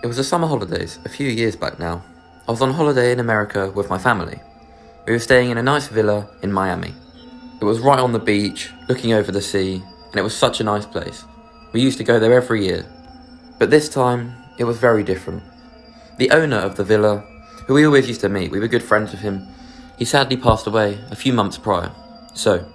It was the summer holidays, a few years back now. I was on holiday in America with my family. We were staying in a nice villa in Miami. It was right on the beach, looking over the sea, and it was such a nice place. We used to go there every year. But this time, it was very different. The owner of the villa, who we always used to meet, we were good friends with him, he sadly passed away a few months prior. So,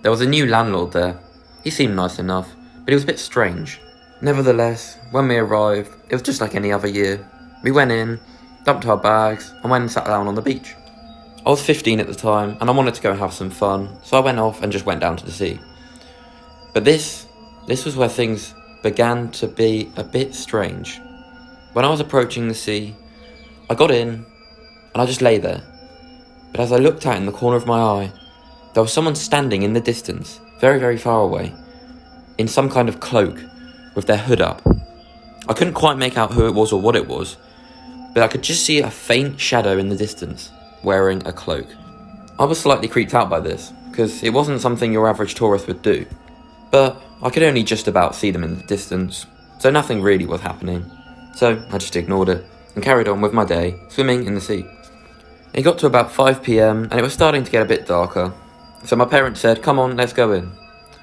there was a new landlord there. He seemed nice enough, but he was a bit strange. Nevertheless, when we arrived, it was just like any other year. We went in, dumped our bags, and went and sat down on the beach. I was 15 at the time, and I wanted to go and have some fun, so I went off and just went down to the sea. But this was where things began to be a bit strange. When I was approaching the sea, I got in, and I just lay there. But as I looked out in the corner of my eye, there was someone standing in the distance, very, very far away, in some kind of cloak, with their hood up. I couldn't quite make out who it was or what it was, but I could just see a faint shadow in the distance, wearing a cloak. I was slightly creeped out by this, because it wasn't something your average tourist would do. But I could only just about see them in the distance, so nothing really was happening. So I just ignored it, and carried on with my day, swimming in the sea. It got to about 5 PM, and it was starting to get a bit darker, so my parents said, "Come on, let's go in."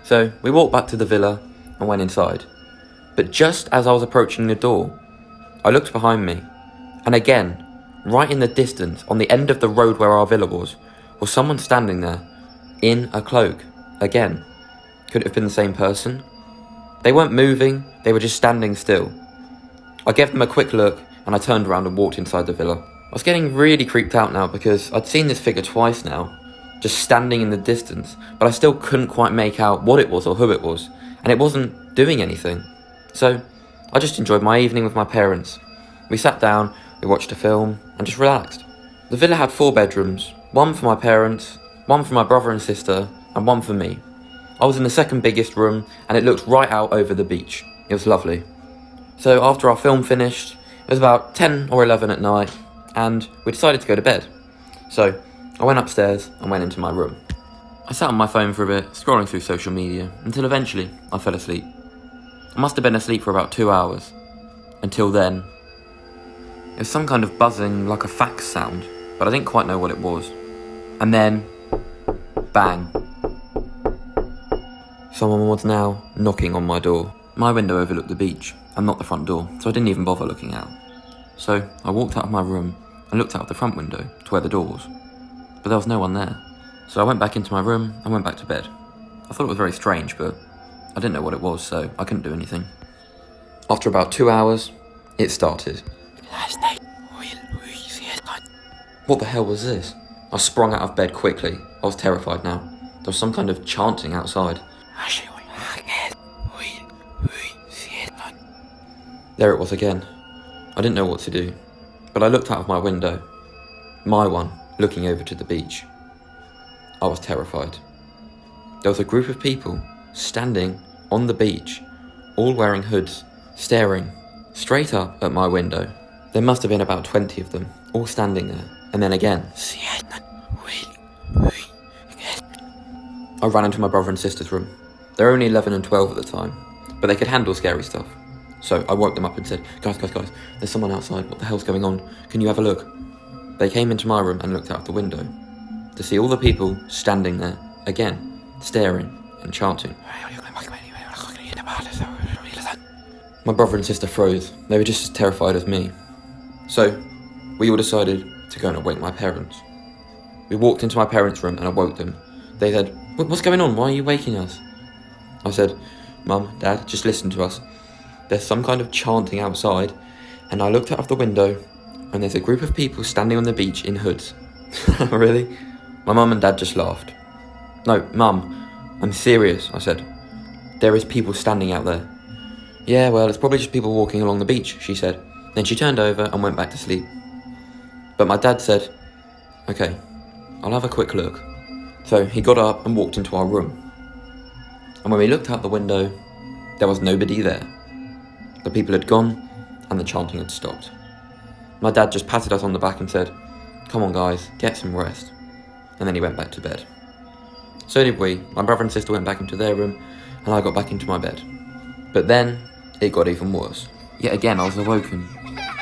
So we walked back to the villa, and went inside. But just as I was approaching the door, I looked behind me, and again, right in the distance, on the end of the road where our villa was someone standing there, in a cloak, again. Could it have been the same person? They weren't moving, they were just standing still. I gave them a quick look, and I turned around and walked inside the villa. I was getting really creeped out now, because I'd seen this figure twice now, just standing in the distance, but I still couldn't quite make out what it was or who it was, and it wasn't doing anything. So, I just enjoyed my evening with my parents. We sat down, we watched a film, and just relaxed. The villa had 4 bedrooms, one for my parents, one for my brother and sister, and one for me. I was in the second biggest room, and it looked right out over the beach. It was lovely. So after our film finished, it was about 10 or 11 at night, and we decided to go to bed. So, I went upstairs and went into my room. I sat on my phone for a bit, scrolling through social media, until eventually I fell asleep. I must have been asleep for about 2 hours. Until then, it was some kind of buzzing, like a fax sound, but I didn't quite know what it was. And then, bang. Someone was now knocking on my door. My window overlooked the beach, and not the front door, so I didn't even bother looking out. So, I walked out of my room, and looked out of the front window, to where the door was. But there was no one there. So I went back into my room, and went back to bed. I thought it was very strange, but I didn't know what it was, so I couldn't do anything. After about 2 hours, it started. What the hell was this? I sprung out of bed quickly. I was terrified now. There was some kind of chanting outside. There it was again. I didn't know what to do, but I looked out of my window. My one, looking over to the beach. I was terrified. There was a group of people standing on the beach, all wearing hoods, staring straight up at my window. There must have been about 20 of them, all standing there, and then again. I ran into my brother and sister's room. They were only 11 and 12 at the time, but they could handle scary stuff. So I woke them up and said, guys, there's someone outside, what the hell's going on? Can you have a look? They came into my room and looked out the window to see all the people standing there, again, staring and chanting. My brother and sister froze. They were just as terrified as me. So, we all decided to go and wake my parents. We walked into my parents' room and I woke them. They said, "What's going on? Why are you waking us?" I said, "Mum, Dad, just listen to us. There's some kind of chanting outside, and I looked out of the window, and there's a group of people standing on the beach in hoods." Really? My mum and dad just laughed. "No, Mum, I'm serious," I said. "There is people standing out there." "Yeah, well, it's probably just people walking along the beach," she said. Then she turned over and went back to sleep. But my dad said, "Okay, I'll have a quick look." So he got up and walked into our room. And when we looked out the window, there was nobody there. The people had gone, and the chanting had stopped. My dad just patted us on the back and said, "Come on guys, get some rest." And then he went back to bed. So did we. My brother and sister went back into their room, and I got back into my bed. But then, it got even worse. Yet again I was awoken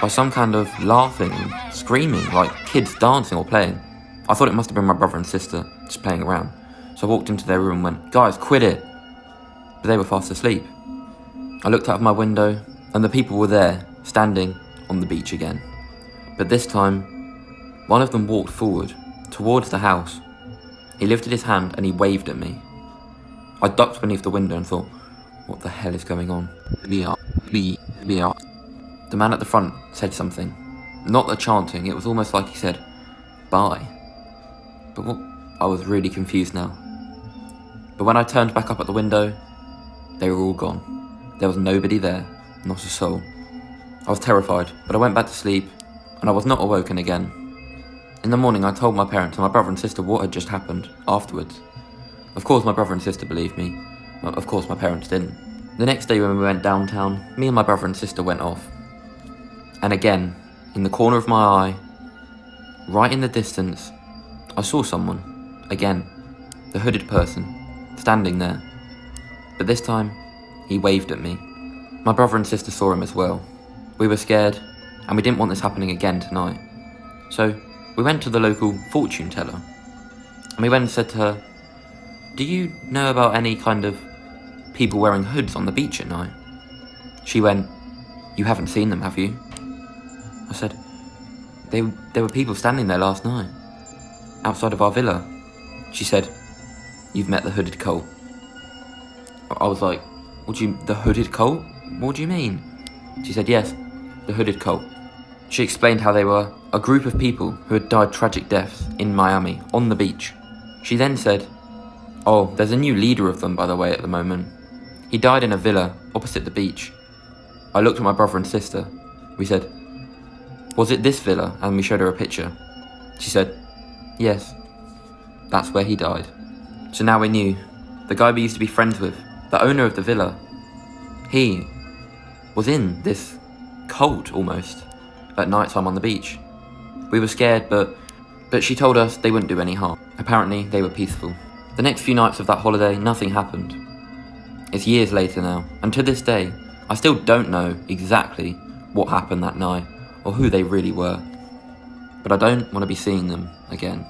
by some kind of laughing and screaming, like kids dancing or playing. I thought it must have been my brother and sister just playing around. So I walked into their room and went, "Guys, quit it." But they were fast asleep. I looked out of my window and the people were there, standing on the beach again. But this time, one of them walked forward, towards the house. He lifted his hand and he waved at me. I ducked beneath the window and thought, what the hell is going on? The man at the front said something. Not the chanting, it was almost like he said, "Bye." But what? I was really confused now. But when I turned back up at the window, they were all gone. There was nobody there, not a soul. I was terrified, but I went back to sleep, and I was not awoken again. In the morning, I told my parents and my brother and sister what had just happened afterwards. Of course, my brother and sister believed me. Of course, my parents didn't. The next day when we went downtown, me and my brother and sister went off. And again, in the corner of my eye, right in the distance, I saw someone. Again, the hooded person, standing there. But this time, he waved at me. My brother and sister saw him as well. We were scared, and we didn't want this happening again tonight. So, we went to the local fortune teller, and we went and said to her, "Do you know about any kind of people wearing hoods on the beach at night?" She went, "You haven't seen them, have you?" I said, There were people standing there last night, outside of our villa." She said, "You've met the hooded cult." I was like, the hooded cult? What do you mean? She said, "Yes, the hooded cult." She explained how they were a group of people who had died tragic deaths in Miami, on the beach. She then said, "Oh, there's a new leader of them, by the way, at the moment. He died in a villa opposite the beach." I looked at my brother and sister. We said, "Was it this villa?" And we showed her a picture. She said, "Yes, that's where he died." So now we knew. The guy we used to be friends with, the owner of the villa, he was in this cult almost at night time on the beach. We were scared, but she told us they wouldn't do any harm. Apparently, they were peaceful. The next few nights of that holiday, nothing happened. It's years later now, and to this day, I still don't know exactly what happened that night or who they really were. But I don't want to be seeing them again.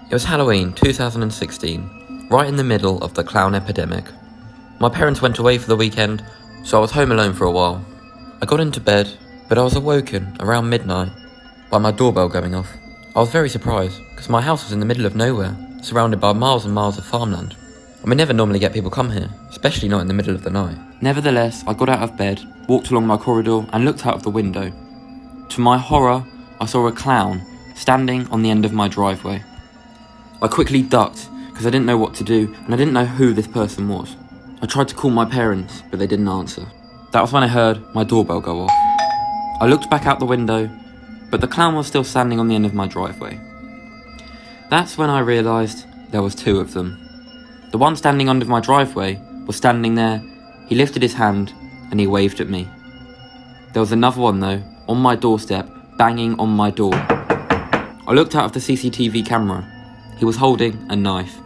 It was Halloween 2016, right in the middle of the clown epidemic. My parents went away for the weekend, so I was home alone for a while. I got into bed, but I was awoken around midnight by my doorbell going off. I was very surprised, because my house was in the middle of nowhere, surrounded by miles and miles of farmland. And we never normally get people come here, especially not in the middle of the night. Nevertheless, I got out of bed, walked along my corridor, and looked out of the window. To my horror, I saw a clown standing on the end of my driveway. I quickly ducked, because I didn't know what to do, and I didn't know who this person was. I tried to call my parents, but they didn't answer. That was when I heard my doorbell go off. I looked back out the window, but the clown was still standing on the end of my driveway. That's when I realised there was two of them. The one standing under my driveway was standing there, he lifted his hand, and he waved at me. There was another one though, on my doorstep, banging on my door. I looked out of the CCTV camera. He was holding a knife.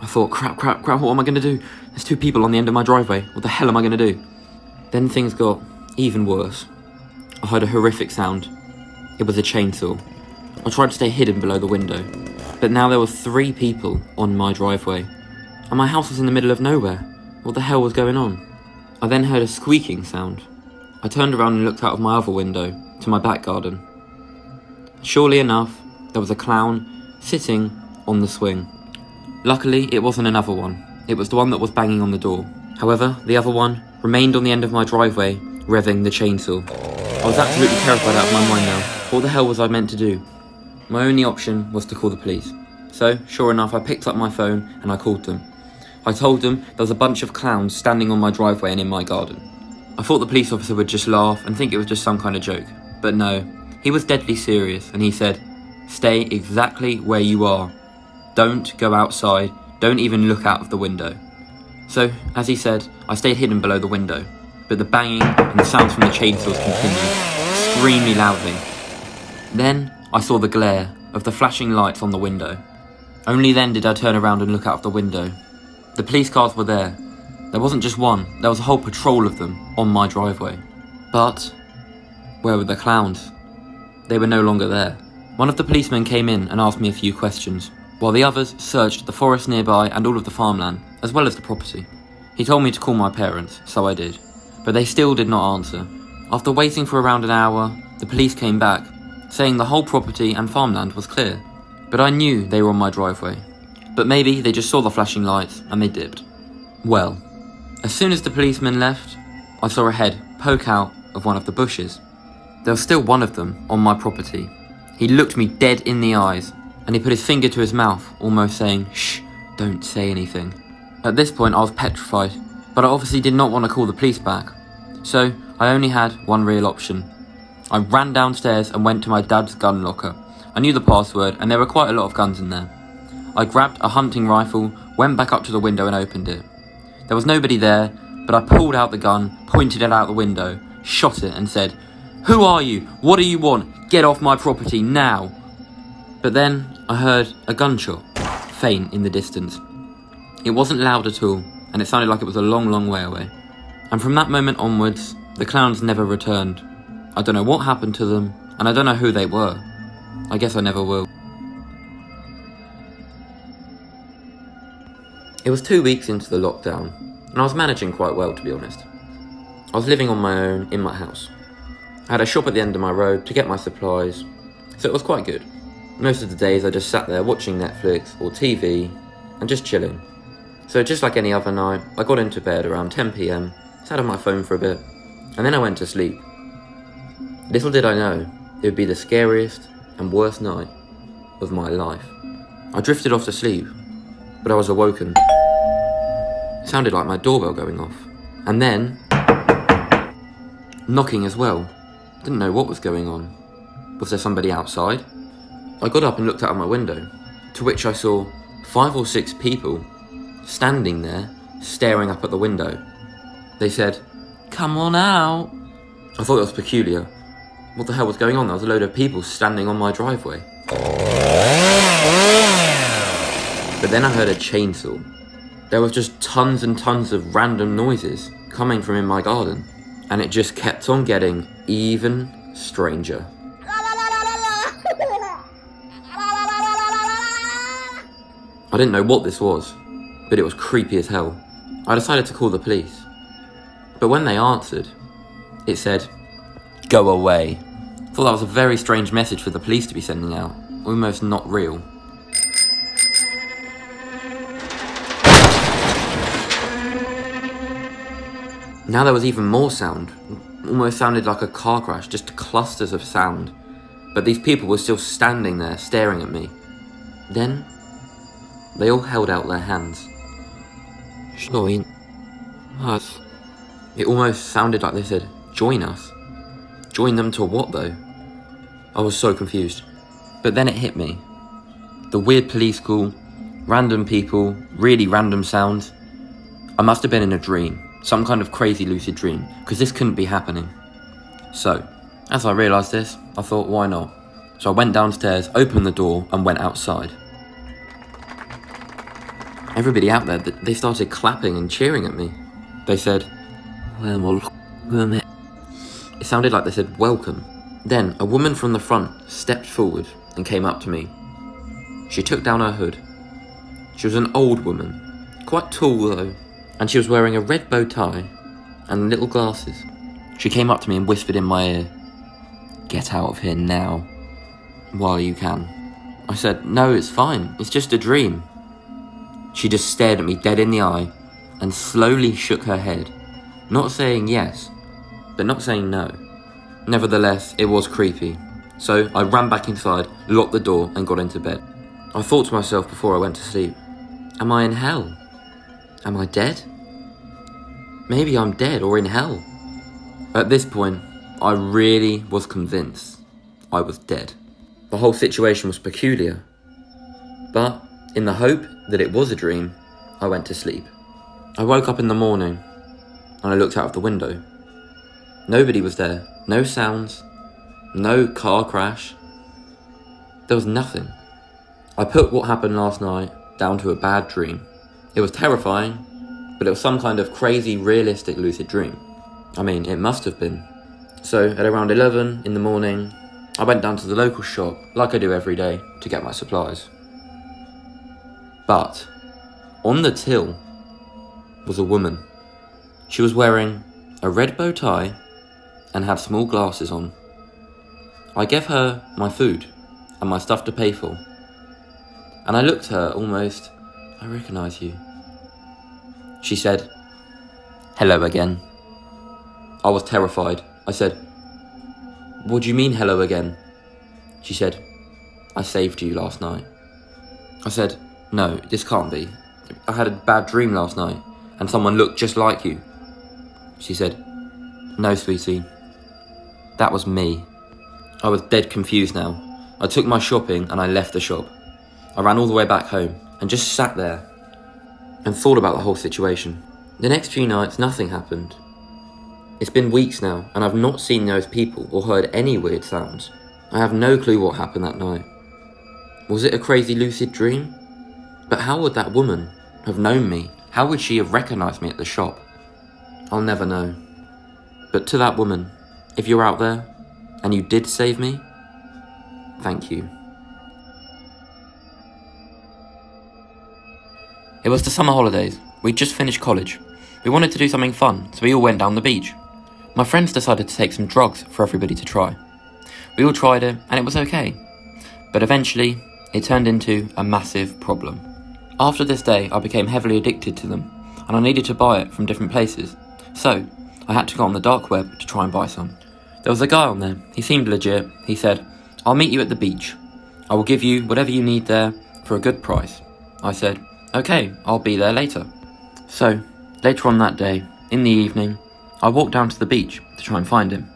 I thought, crap, what am I going to do? There's two people on the end of my driveway. What the hell am I going to do? Then things got even worse. I heard a horrific sound. It was a chainsaw. I tried to stay hidden below the window, but now there were 3 people on my driveway, and my house was in the middle of nowhere. What the hell was going on? I then heard a squeaking sound. I turned around and looked out of my other window to my back garden. Surely enough, there was a clown sitting on the swing. Luckily, it wasn't another one. It was the one that was banging on the door. However, the other one remained on the end of my driveway, revving the chainsaw. I was absolutely terrified out of my mind now. What the hell was I meant to do? My only option was to call the police. So, sure enough, I picked up my phone and I called them. I told them there was a bunch of clowns standing on my driveway and in my garden. I thought the police officer would just laugh and think it was just some kind of joke. But no, he was deadly serious and he said, "Stay exactly where you are. Don't go outside, don't even look out of the window." So, as he said, I stayed hidden below the window, but the banging and the sounds from the chainsaws continued, extremely loudly. Then, I saw the glare of the flashing lights on the window. Only then did I turn around and look out of the window. The police cars were there, There wasn't just one, there was a whole patrol of them on my driveway. But where were the clowns? They were no longer there. One of the policemen came in and asked me a few questions, while the others searched the forest nearby and all of the farmland, as well as the property. He told me to call my parents, so I did, but they still did not answer. After waiting for around an hour, the police came back, saying the whole property and farmland was clear. But I knew they were on my driveway. But maybe they just saw the flashing lights and they dipped. Well, as soon as the policeman left, I saw a head poke out of one of the bushes. There was still one of them on my property. He looked me dead in the eyes, and he put his finger to his mouth, almost saying, "Shh, don't say anything." At this point I was petrified, but I obviously did not want to call the police back, so I only had one real option. I ran downstairs and went to my dad's gun locker. I knew the password, and there were quite a lot of guns in there. I grabbed a hunting rifle, went back up to the window and opened it. There was nobody there, but I pulled out the gun, pointed it out the window, shot it and said, "Who are you? What do you want? Get off my property now!" But then I heard a gunshot, faint in the distance. It wasn't loud at all, and it sounded like it was a long, long way away. And from that moment onwards, the clowns never returned. I don't know what happened to them, and I don't know who they were. I guess I never will. It was 2 weeks into the lockdown, and I was managing quite well, to be honest. I was living on my own in my house. I had a shop at the end of my road to get my supplies, so it was quite good. Most of the days I just sat there watching Netflix or TV and just chilling. So just like any other night, I got into bed around 10 PM, sat on my phone for a bit, and then I went to sleep. Little did I know, it would be the scariest and worst night of my life. I drifted off to sleep, but I was awoken. It sounded like my doorbell going off. And then, knocking as well. Didn't know what was going on. Was there somebody outside? I got up and looked out of my window, to which I saw 5 or 6 people standing there, staring up at the window. They said, "Come on out." I thought it was peculiar. What the hell was going on? There was a load of people standing on my driveway. But then I heard a chainsaw. There was just tons and tons of random noises coming from in my garden, and it just kept on getting even stranger. I didn't know what this was, but it was creepy as hell. I decided to call the police. But when they answered, it said, "Go away." I thought that was a very strange message for the police to be sending out, almost not real. Now there was even more sound. Almost sounded like a car crash, just clusters of sound. But these people were still standing there, staring at me. Then, they all held out their hands. "Join us." It almost sounded like they said, "Join us." Join them to what though? I was so confused. But then it hit me. The weird police call, random people, really random sounds. I must have been in a dream, some kind of crazy lucid dream, because this couldn't be happening. So, as I realised this, I thought, why not? So I went downstairs, opened the door, and went outside. Everybody out there, they started clapping and cheering at me. They said, "Welcome." It sounded like they said, "Welcome." Then a woman from the front stepped forward and came up to me. She took down her hood. She was an old woman, quite tall though, and she was wearing a red bow tie and little glasses. She came up to me and whispered in my ear, "Get out of here now, while you can." I said, "No, it's fine, it's just a dream." She just stared at me dead in the eye and slowly shook her head, not saying yes, but not saying no. Nevertheless, it was creepy, so I ran back inside, locked the door and got into bed. I thought to myself before I went to sleep, am I in hell? Am I dead? Maybe I'm dead or in hell. At this point, I really was convinced I was dead. The whole situation was peculiar, but in the hope that it was a dream, I went to sleep. I woke up in the morning and I looked out of the window. Nobody was there, no sounds, no car crash. There was nothing. I put what happened last night down to a bad dream. It was terrifying, but it was some kind of crazy realistic lucid dream. I mean, it must have been. So at around 11 in the morning, I went down to the local shop, like I do every day, to get my supplies. But on the till was a woman. She was wearing a red bow tie and had small glasses on. I gave her my food and my stuff to pay for. And I looked at her almost, I recognise you. She said, "Hello again." I was terrified. I said, "What do you mean hello again?" She said, "I saved you last night." I said, "No, this can't be. I had a bad dream last night and someone looked just like you." She said, "No, sweetie, that was me." I was dead confused now. I took my shopping and I left the shop. I ran all the way back home and just sat there and thought about the whole situation. The next few nights, nothing happened. It's been weeks now and I've not seen those people or heard any weird sounds. I have no clue what happened that night. Was it a crazy lucid dream? But how would that woman have known me? How would she have recognised me at the shop? I'll never know. But to that woman, if you're out there and you did save me, thank you. It was the summer holidays. We'd just finished college. We wanted to do something fun, so we all went down the beach. My friends decided to take some drugs for everybody to try. We all tried it, and it was okay. But eventually, it turned into a massive problem. After this day, I became heavily addicted to them, and I needed to buy it from different places. So, I had to go on the dark web to try and buy some. There was a guy on there. He seemed legit. He said, "I'll meet you at the beach. I will give you whatever you need there for a good price." I said, "Okay, I'll be there later." So, later on that day, in the evening, I walked down to the beach to try and find him.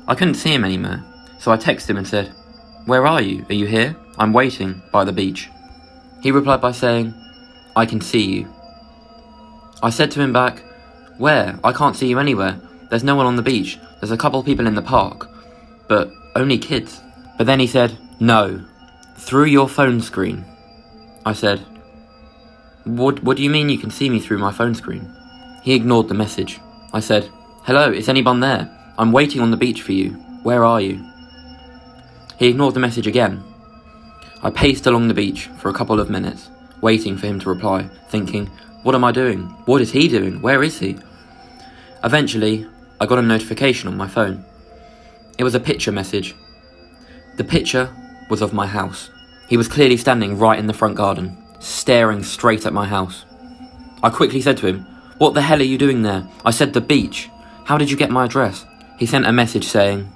I couldn't see him anywhere, so I texted him and said, "Where are you? Are you here? I'm waiting by the beach." He replied by saying, "I can see you." I said to him back, "Where? I can't see you anywhere. There's no one on the beach. There's a couple people in the park, but only kids." But then he said, "No, through your phone screen." I said, What do you mean you can see me through my phone screen?" He ignored the message. I said, "Hello, is anyone there? I'm waiting on the beach for you. Where are you?" He ignored the message again. I paced along the beach for a couple of minutes, waiting for him to reply, thinking, what am I doing? What is he doing? Where is he? Eventually, I got a notification on my phone. It was a picture message. The picture was of my house. He was clearly standing right in the front garden, staring straight at my house. I quickly said to him, "What the hell are you doing there?" I said, "The beach. How did you get my address?" He sent a message saying,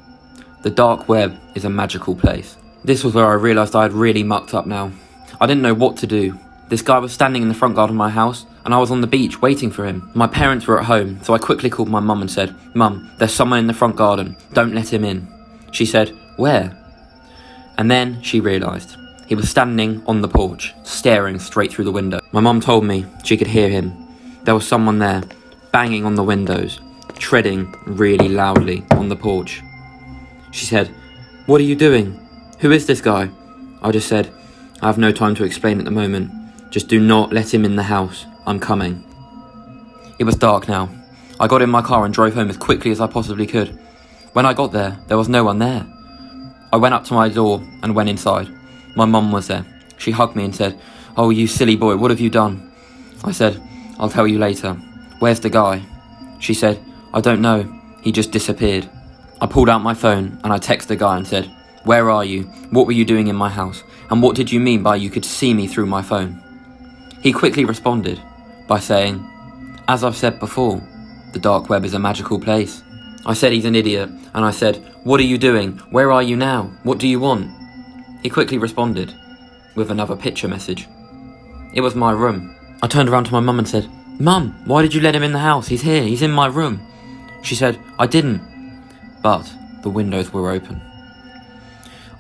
"The dark web is a magical place." This was where I realised I had really mucked up now. I didn't know what to do. This guy was standing in the front garden of my house, and I was on the beach waiting for him. My parents were at home, so I quickly called my mum and said, "Mum, there's someone in the front garden. Don't let him in." She said, "Where?" And then she realised. He was standing on the porch, staring straight through the window. My mum told me she could hear him. There was someone there, banging on the windows, treading really loudly on the porch. She said, "What are you doing? Who is this guy?" I just said, "I have no time to explain at the moment. Just do not let him in the house. I'm coming." It was dark now. I got in my car and drove home as quickly as I possibly could. When I got there was no one there. I went up to my door and went inside. My mum was there. She hugged me and said, "Oh, you silly boy, what have you done?" I said, "I'll tell you later. Where's the guy?" She said, "I don't know. He just disappeared." I pulled out my phone and I texted the guy and said, "Where are you? What were you doing in my house? And what did you mean by you could see me through my phone?" He quickly responded by saying, "As I've said before, the dark web is a magical place." I said he's an idiot, and I said, "What are you doing? Where are you now? What do you want?" He quickly responded with another picture message. It was my room. I turned around to my mum and said, "Mum, why did you let him in the house? He's here, he's in my room." She said, "I didn't." But the windows were open.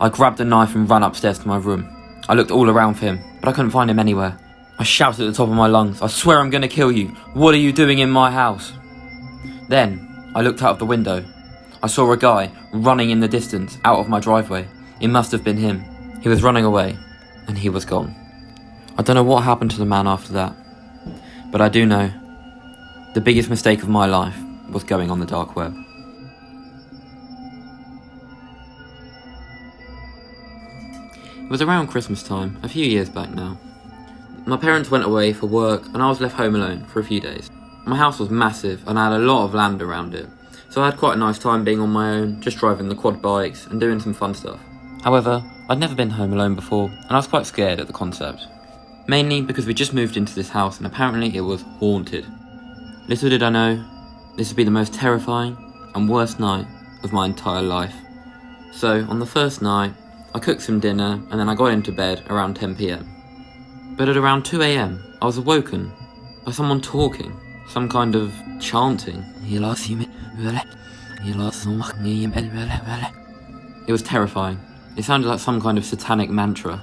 I grabbed a knife and ran upstairs to my room. I looked all around for him, but I couldn't find him anywhere. I shouted at the top of my lungs, "I swear I'm going to kill you. What are you doing in my house?" Then I looked out of the window. I saw a guy running in the distance out of my driveway. It must have been him. He was running away, and he was gone. I don't know what happened to the man after that, but I do know The biggest mistake of my life was going on the dark web. It was around Christmas time, a few years back now. My parents went away for work and I was left home alone for a few days. My house was massive and I had a lot of land around it, so I had quite a nice time being on my own, just driving the quad bikes and doing some fun stuff. However, I'd never been home alone before and I was quite scared at the concept. Mainly because we just moved into this house and apparently it was haunted. Little did I know, this would be the most terrifying and worst night of my entire life. So on the first night, I cooked some dinner and then I got into bed around 10 PM. But at around 2 AM, I was awoken by someone talking, some kind of chanting. It was terrifying. It sounded like some kind of satanic mantra,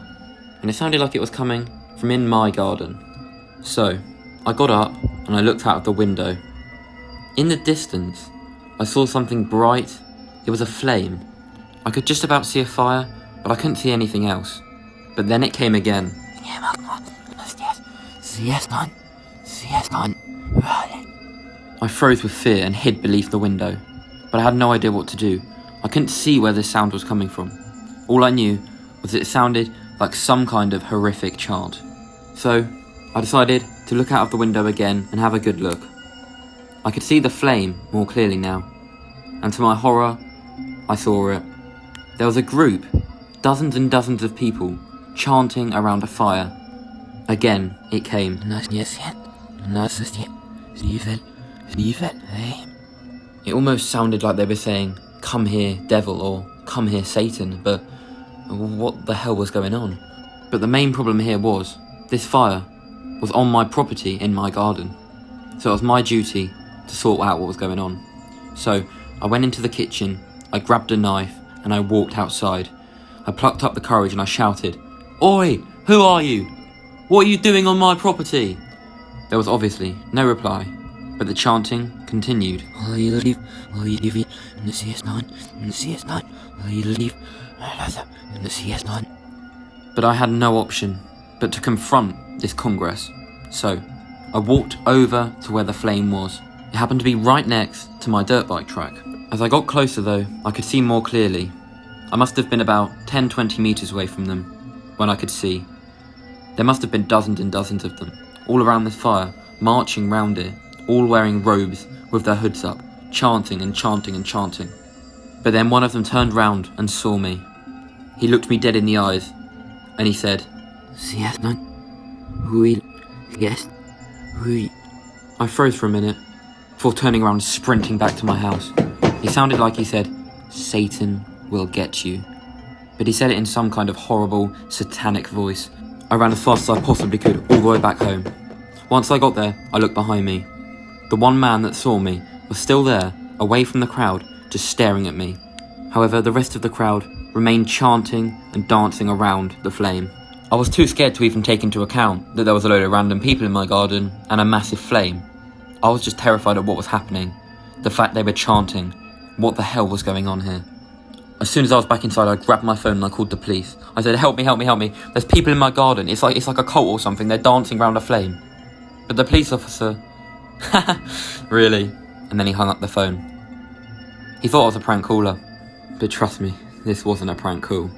and it sounded like it was coming from in my garden. So, I got up and I looked out of the window. In the distance, I saw something bright. It was a flame. I could just about see a fire, but I couldn't see anything else. But then it came again. I froze with fear and hid beneath the window, but I had no idea what to do. I couldn't see where this sound was coming from. All I knew was that it sounded like some kind of horrific chant. So, I decided to look out of the window again and have a good look. I could see the flame more clearly now, and to my horror, I saw it. There was a group, dozens and dozens of people, chanting around a fire. Again, it came. It almost sounded like they were saying, "Come here, devil," or "Come here, Satan," but what the hell was going on? But the main problem here was, this fire was on my property in my garden. So it was my duty to sort out what was going on. So I went into the kitchen, I grabbed a knife, and I walked outside. I plucked up the courage and I shouted, "Oi, who are you? What are you doing on my property?" There was obviously no reply, but the chanting continued. But I had no option but to confront this congress. So I walked over to where the flame was. It happened to be right next to my dirt bike track. As I got closer though, I could see more clearly. I must have been about 10-20 meters away from them when I could see. There must have been dozens and dozens of them, all around this fire, marching round it, all wearing robes with their hoods up, chanting and chanting and chanting. But then one of them turned round and saw me. He looked me dead in the eyes, and he said, I froze for a minute, before turning around and sprinting back to my house. He sounded like he said, "Satan will get you." But he said it in some kind of horrible, satanic voice. I ran as fast as I possibly could, all the way back home. Once I got there, I looked behind me. The one man that saw me was still there, away from the crowd, just staring at me. However, the rest of the crowd remained chanting and dancing around the flame. I was too scared to even take into account that there was a load of random people in my garden and a massive flame. I was just terrified of what was happening, the fact they were chanting. What the hell was going on here? As soon as I was back inside, I grabbed my phone and I called the police. I said, help me, there's people in my garden, it's like a cult or something, they're dancing around a flame. But the police officer, really? And then he hung up the phone. He thought I was a prank caller, but trust me, this wasn't a prank call.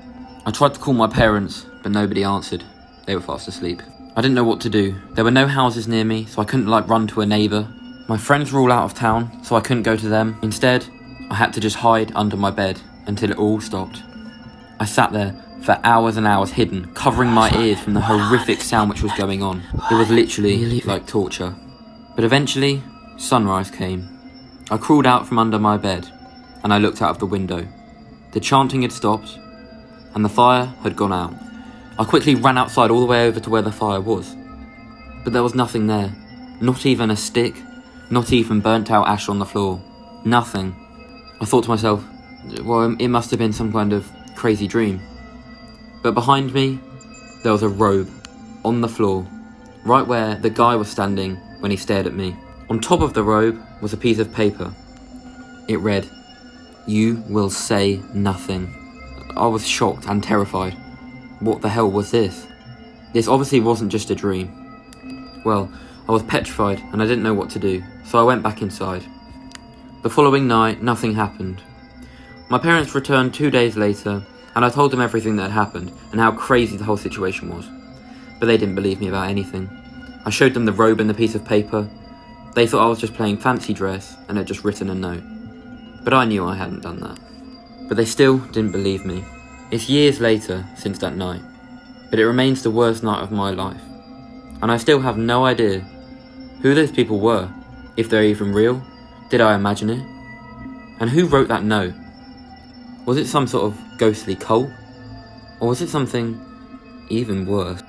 I tried to call my parents, but nobody answered. They were fast asleep. I didn't know what to do. There were no houses near me, so I couldn't run to a neighbour. My friends were all out of town, so I couldn't go to them. Instead, I had to just hide under my bed until it all stopped. I sat there for hours and hours hidden, covering my ears from the horrific sound which was going on. It was literally like torture. But eventually, sunrise came. I crawled out from under my bed, and I looked out of the window. The chanting had stopped, and the fire had gone out. I quickly ran outside all the way over to where the fire was. But there was nothing there. Not even a stick, not even burnt out ash on the floor. Nothing. I thought to myself, well, it must have been some kind of crazy dream. But behind me, there was a robe on the floor, right where the guy was standing when he stared at me. On top of the robe was a piece of paper. It read, "You will say nothing." I was shocked and terrified. What the hell was this? This obviously wasn't just a dream. Well, I was petrified and I didn't know what to do, so I went back inside. The following night, nothing happened. My parents returned 2 days later, and I told them everything that had happened and how crazy the whole situation was. But they didn't believe me about anything. I showed them the robe and the piece of paper. They thought I was just playing fancy dress and had just written a note. But I knew I hadn't done that. But they still didn't believe me. It's years later since that night, but it remains the worst night of my life. And I still have no idea who those people were, if they're even real. Did I imagine it? And who wrote that note? Was it some sort of ghostly cult? Or was it something even worse?